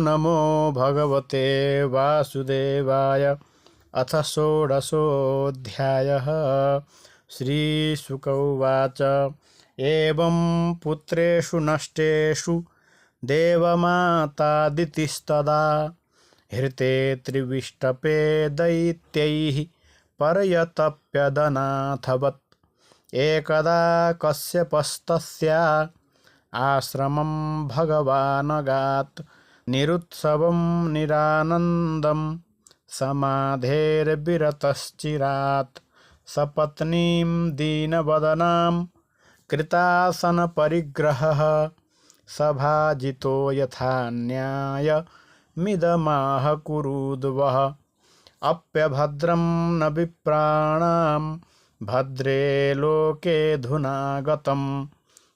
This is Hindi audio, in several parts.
नमो भगवते वासुदेवाय। अथ षोडशोऽध्यायः। श्रीशुक उवाच एवं पुत्रेषु नष्टेषु देवमातादितिस्तदा हृते त्रिविष्टपे दैत्यैः परयतप्यदनाथवत्। एकदा कश्यपस्तस्या आश्रमं भगवानगात् निरुत्सवं निरानन्दं समाधेर्विरतश्चिरात्। सपत्नीं दीनवदनां कृतासनपरिग्रहः सभाजितो यथा न्यायमिदमाह कुरुद्वः। अप्यभद्रं न विप्राणां भद्रे लोकेऽधुना गतं।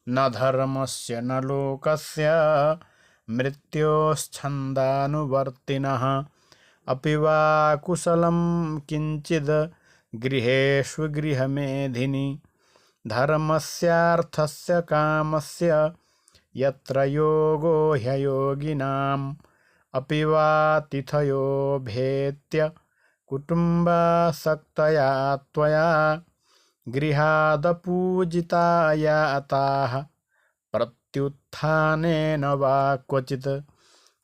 न धर्मस्य न लोकस्य मृत्योश्छन्दानुवर्तिनः। अपि वा कुशलं किञ्चिद् गृहेषु गृहमेधिनि। धर्मस्यार्थस्य कामस्य यत्र योगो ह्ययोगिनाम्। अपि वा तिथयो भेत्य कुटुम्बासक्तया त्वया गृहादपूजिता याताः प्रत्युत्थानेन वा क्वचित्।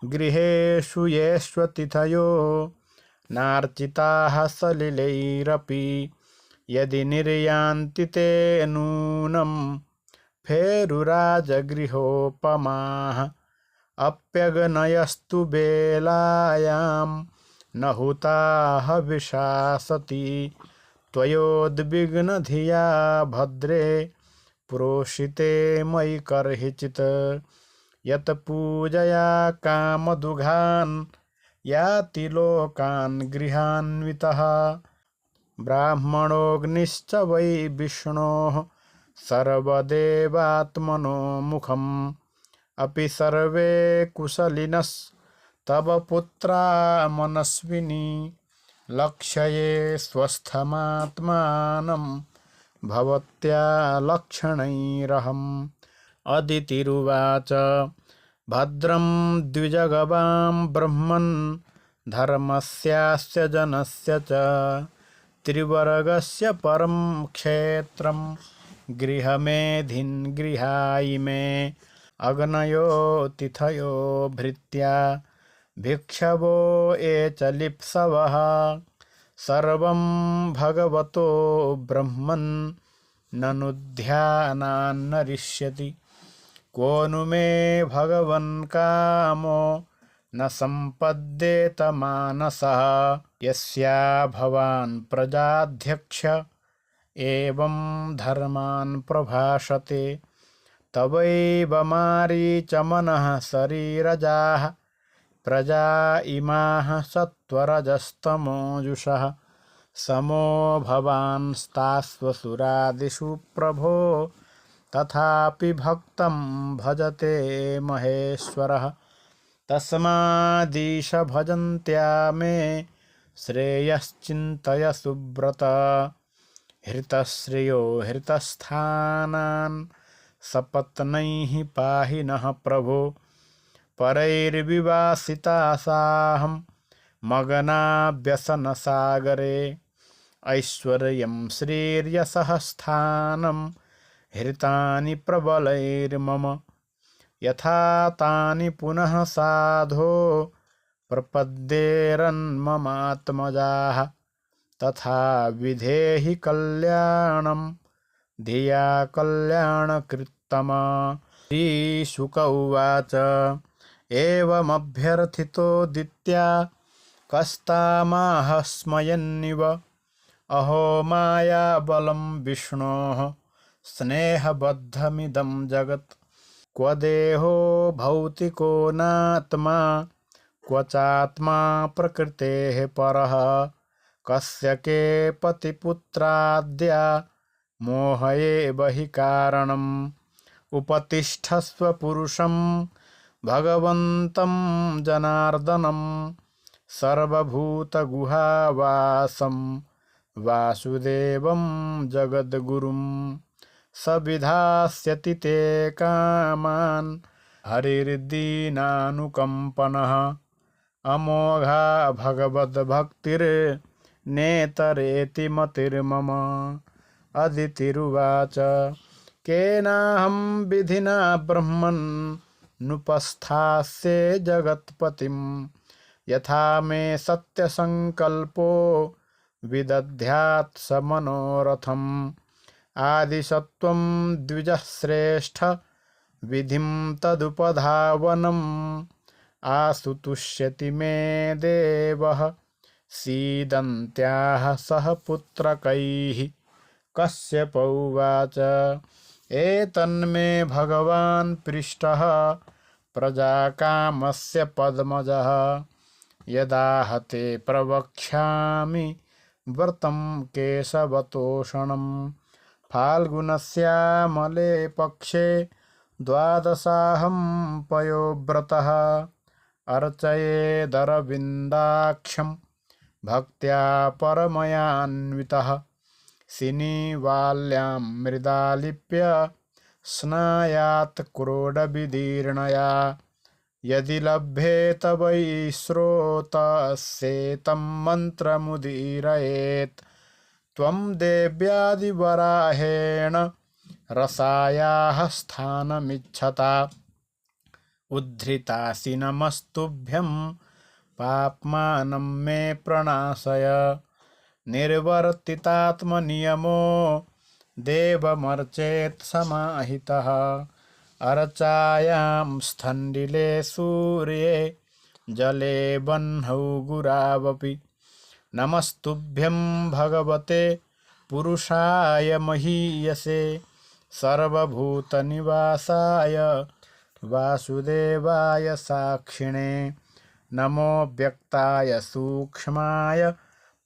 गृहेषु येष्वतिथयो नार्चिताः सलिलैरपि। यदि निर्यान्ति ते नूनं फेरुराजगृहोपमाः। अप्यग्नयस्तु बेलायां न हुताः विशासति। त्वयोद्विग्नधिया भद्रे प्रोषिते मयि कर्हिचित्। यत् पूजया कामदुघान् याति लोकान् गृहान्वितः। ब्राह्मणोऽग्निश्च वै विष्णोः सर्वदेवात्मनो मुखम्। अपि सर्वे कुशलिनस्तव पुत्रा मनस्विनी। लक्ष्ये स्वस्थमात्मानं भवत्या लक्षणैरहम्। अदितिरुवाच भद्रं द्विजगवां ब्रह्मन् धर्मस्यास्य जनस्य च। त्रिवर्गस्य परं क्षेत्रं गृहमेधिन् गृहायिमे। अग्नयो तिथयो भृत्या भिक्षवो ये च लिप्सवः। सर्वं भगवतो ब्रह्मन् ननु ध्यानान्नरिष्यति। को नु मे भगवन् कामो न सम्पद्येत मानसः। यस्या भवान् प्रजाध्यक्ष एवं धर्मान् प्रभाषते। तवैव मारीचमनः शरीरजाः प्रजा इमाः सत्वरजस्तमोजुषः। समो भवांस्तास्वसुरादिषु प्रभो तथापि भक्तं भजते महेश्वरः। तस्मादीश भजन्त्या मे श्रेयश्चिन्तय सुव्रत। हृतश्रियो हृतस्थानान् सपत्नैः पाहि नः प्रभो। परैर्विवासिता साहं मगना व्यसनसागरे। ऐश्वर्यं श्रीर्यशः स्थानं हृतानि प्रबलैर्मम। यथा तानि पुनः साधो प्रपद्येरन्ममात्मजाः। तथा विधेहि कल्याणं धिया कल्याणकृत्तमा। श्रीशुक उवाच एवमभ्यर्थितोदित्या कस्तामाह स्मयन्निव। अहो मायाबलं विष्णोः स्नेहबद्धमिदं जगत्। क्व देहो भौतिको नात्मा क्व चात्मा प्रकृतेः परः। कस्य के पतिपुत्राद्या मोह एव हि कारणम्। उपतिष्ठस्व पुरुषं भगवन्तं जनार्दनं। सर्वभूतगुहावासं वासुदेवं जगद्गुरुं। स विधास्यति ते कामान् हरिर्दीनानुकम्पनः अमोघा भगवद्भक्तिर्नेतरेति मतिर्मम। अदितिरुवाच केनाहं विधिना ब्रह्मन् नुपस्थास्ये जगत्पतिं यथा मे सत्यसङ्कल्पो विदध्यात् स मनोरथम् आदिसत्त्वं द्विजः श्रेष्ठ विधिं तदुपधावनम् आसुतुष्यति मे देवः सीदन्त्याः सह पुत्रकैः। कश्यप उवाच एतन्मे भगवान् पृष्टः प्रजाकामस्य पद्मजः यदाह ते प्रवक्ष्यामि व्रतं केशवतोषणम् फाल्गुनस्यामले पक्षे द्वादशाहं पयोव्रतः अर्चयेदरविन्दाक्षं भक्त्या परमयान्वितः सिनीवाल्यां मृदालिप्य स्नायात् क्रोडविदीर्णया यदि लभ्येत वै श्रोतस्येतं मन्त्रमुदीरयेत् त्वं देव्यादिवराहेण रसायाः स्थानमिच्छता उद्धृतासि नमस्तुभ्यं पाप्मानं मे प्रणाशय निर्वर्तितात्मनियमो देवमर्चेत् समाहितः अर्चायां स्थण्डिले सूर्ये जले बह्नौ गुरावपि नमस्तुभ्यं भगवते पुरुषाय महीयसे सर्वभूतनिवासाय वासुदेवाय साक्षिणे नमो व्यक्ताय सूक्ष्माय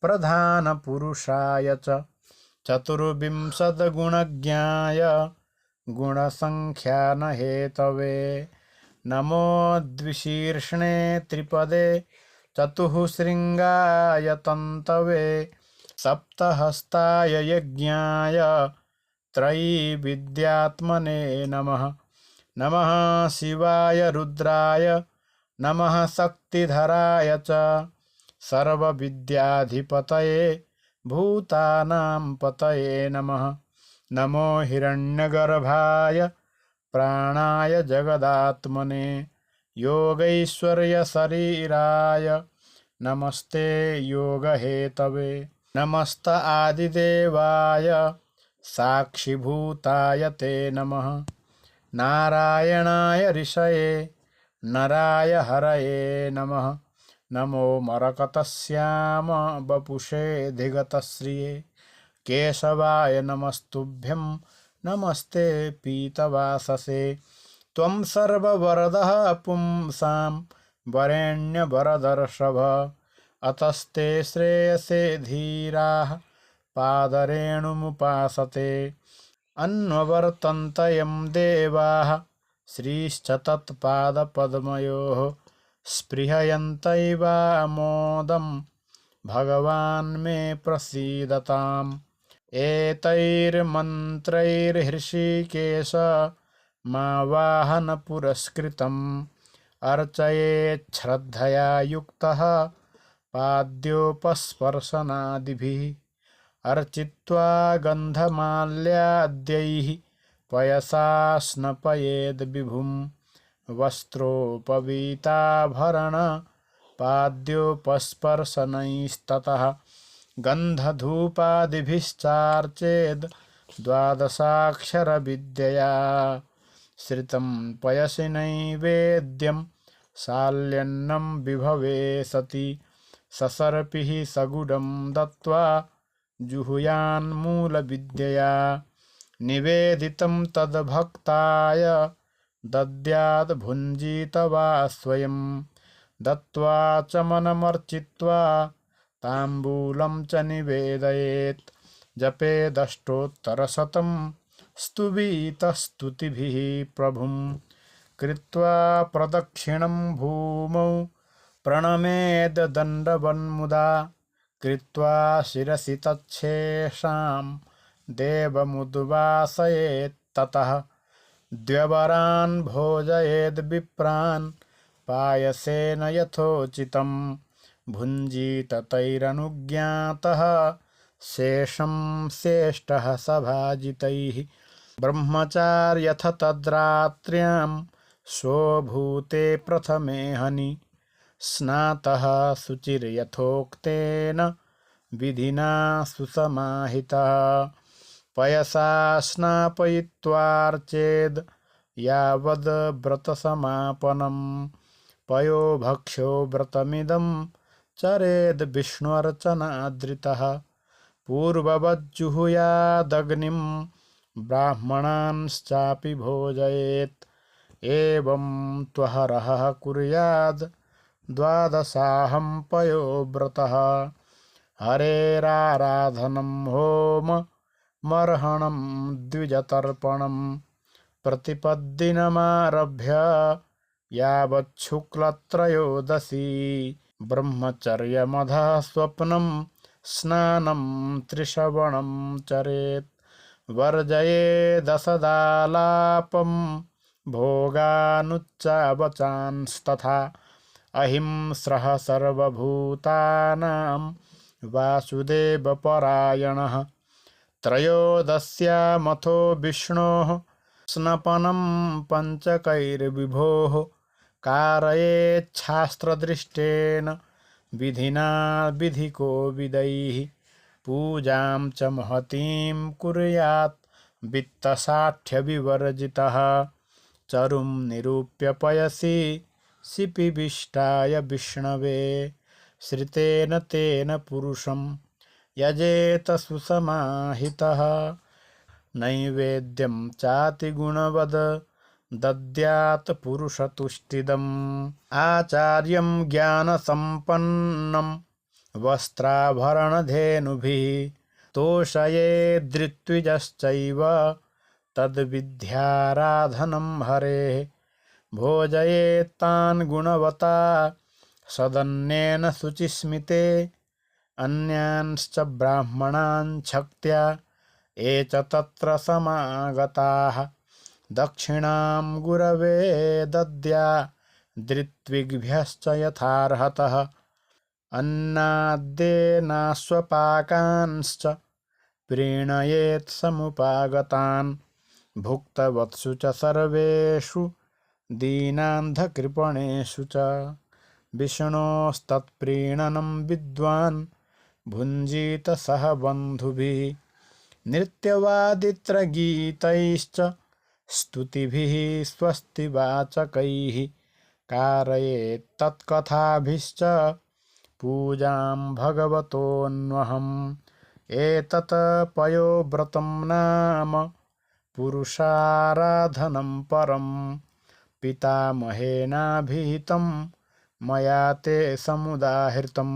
प्रधानपुरुषाय च चतुर्विंशद्गुणज्ञाय गुणसङ्ख्यानहेतवे नमो द्विशीर्ष्णे त्रिपदे चतुःशृङ्गाय तन्तवे सप्तहस्ताय यज्ञाय त्रयीविद्यात्मने नमः। नमः शिवाय रुद्राय नमः शक्तिधराय च सर्वविद्याधिपतये भूतानां पतये नमः। नमो हिरण्यगर्भाय प्राणाय जगदात्मने योगैश्वर्यशरीराय नमस्ते योगहेतवे नमस्त आदिदेवाय साक्षिभूताय ते नमः। नारायणाय ऋषये नराय हरये नमः। नमो मरकतश्याम वपुषे धिगतश्रिये केशवाय नमस्तुभ्यं नमस्ते पीतवाससे त्वं सर्ववरदः पुंसां वरेण्यवरदर्षभ अतस्ते श्रेयसे धीराः पादरेणुमुपासते अन्ववर्तन्त यं देवाः श्रीश्च तत्पादपद्मयोः स्पृहयन्तैवामोदं भगवान् मे प्रसीदताम् एतैर्मन्त्रैर्हृषीकेश मावाहनपुरस्कृतम् अर्चयेच्छ्रद्धया युक्तः पाद्योपस्पर्शनादिभिः अर्चित्वा गन्धमाल्याद्यैः पयसा स्नपयेद्विभुं वस्त्रोपवीताभरण पाद्योपस्पर्शनैस्ततः गन्धधूपादिभिश्चार्चेद् द्वादशाक्षरविद्यया श्रितं पयसि नैवेद्यं शाल्यन्नं विभवे सति ससर्पिः सगुडं दत्त्वा जुहुयान्मूलविद्यया निवेदितं तद्भक्ताय दद्याद् भुञ्जीत वा स्वयं दत्त्वा च मनमर्चित्वा ताम्बूलं च निवेदयेत् जपेदष्टोत्तरशतं स्तुतिभिः प्रभुं कृत्वा प्रदक्षिणं भूमौ प्रणमेद् दण्डवन्मुदा कृत्वा शिरसि तच्छेषां देवमुद्वासयेत् ततः द्व्यवरान् भोजयेद् विप्रान् पायसेन यथोचितं भुञ्जीत तैरनुज्ञातः शेषं श्रेष्ठः सभाजितैः ब्रह्मचार्यथ तद्रात्र्यां स्वभूते प्रथमे हनि स्नातः शुचिर्यथोक्तेन विधिना सुसमाहितः पयसा स्नापयित्वार्चेद् यावद् व्रतसमापनं पयो भक्ष्यो व्रतमिदं चरेद् विष्णुर्चनादृतः पूर्ववज्जुहुयादग्निं ब्राह्मणांश्चापि भोजयेत् एवं त्वहरः कुर्याद् द्वादशाहं पयो व्रतः हरेराराधनं होममर्हणं द्विजतर्पणं प्रतिपद्दिनमारभ्य यावच्छुक्लत्रयोदशी ब्रह्मचर्यमधः स्वप्नं स्नानं त्रिश्रवणं चरेत् वर्जयेदसदालापं भोगानुच्चावचांस्तथा अहिंस्रः सर्वभूतानां वासुदेवपरायणः त्रयोदश्यामथो विष्णोः स्नपनं पञ्चकैर्विभोः कारयेच्छास्त्रदृष्टेन विधिना विधिको विदैः पूजां च महतीं कुर्यात् वित्तसाठ्यविवर्जितः चरुं निरूप्य पयसि शिपिविष्टाय विष्णवे श्रितेन तेन पुरुषं यजेत सुसमाहितः नैवेद्यं चातिगुणवद् दद्यात् पुरुषतुष्टिदम् आचार्यं ज्ञानसम्पन्नं वस्त्राभरणधेनुभिः तोषयेद्ऋत्विजश्चैव तद्विद्याराधनं हरेः भोजयेत्तान् गुणवता सदन्नेन शुचिस्मिते अन्यांश्च ब्राह्मणान् शक्त्या ये च तत्र समागताः दक्षिणां गुरवे दद्या धृत्विग्भ्यश्च यथार्हतः अन्नाद्येनाश्वपाकांश्च प्रीणयेत् समुपागतान् भुक्तवत्सु च सर्वेषु दीनान्धकृपणेषु च विष्णोस्तत्प्रीणनं विद्वान् भुञ्जीत सह बन्धुभिः नृत्यवादित्रगीतैश्च स्तुतिभिः स्वस्तिवाचकैः कारयेत् तत्कथाभिश्च पूजां भगवतोऽन्वहम् एतत् पयोव्रतं नाम पुरुषाराधनं परं पितामहेनाभिहितं मया ते समुदाहृतं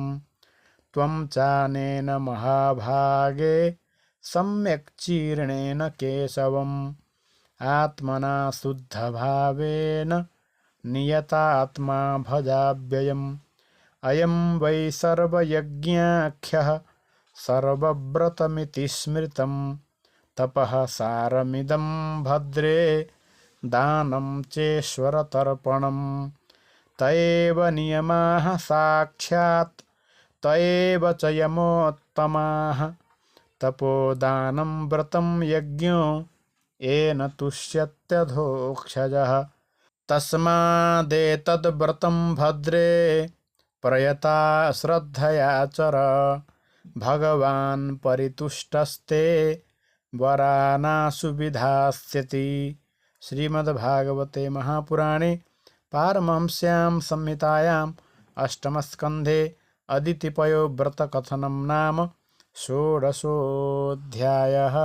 त्वं चानेन महाभागे सम्यक् चीर्णेन केशवम् आत्मना शुद्धभावेन नियतात्मा भजाव्ययम् अयं वै सर्वयज्ञाख्यः सर्वव्रतमिति स्मृतं तपः सारमिदं भद्रे दानं चेश्वरतर्पणम् त एव नियमाः साक्षात् त एव च यमोत्तमाः तपोदानं व्रतं यज्ञो येन तुष्यत्यधोक्षजः तस्मादेतद्व्रतं भद्रे प्रयता श्रद्धया चर भगवान् परितुष्टस्ते वरानाशु विधास्यति। श्रीमद्भागवते महापुराणे पारमहंस्यां संहितायाम् अष्टमस्कन्धे अदितिपयोव्रतकथनं नाम षोडशोऽध्यायः।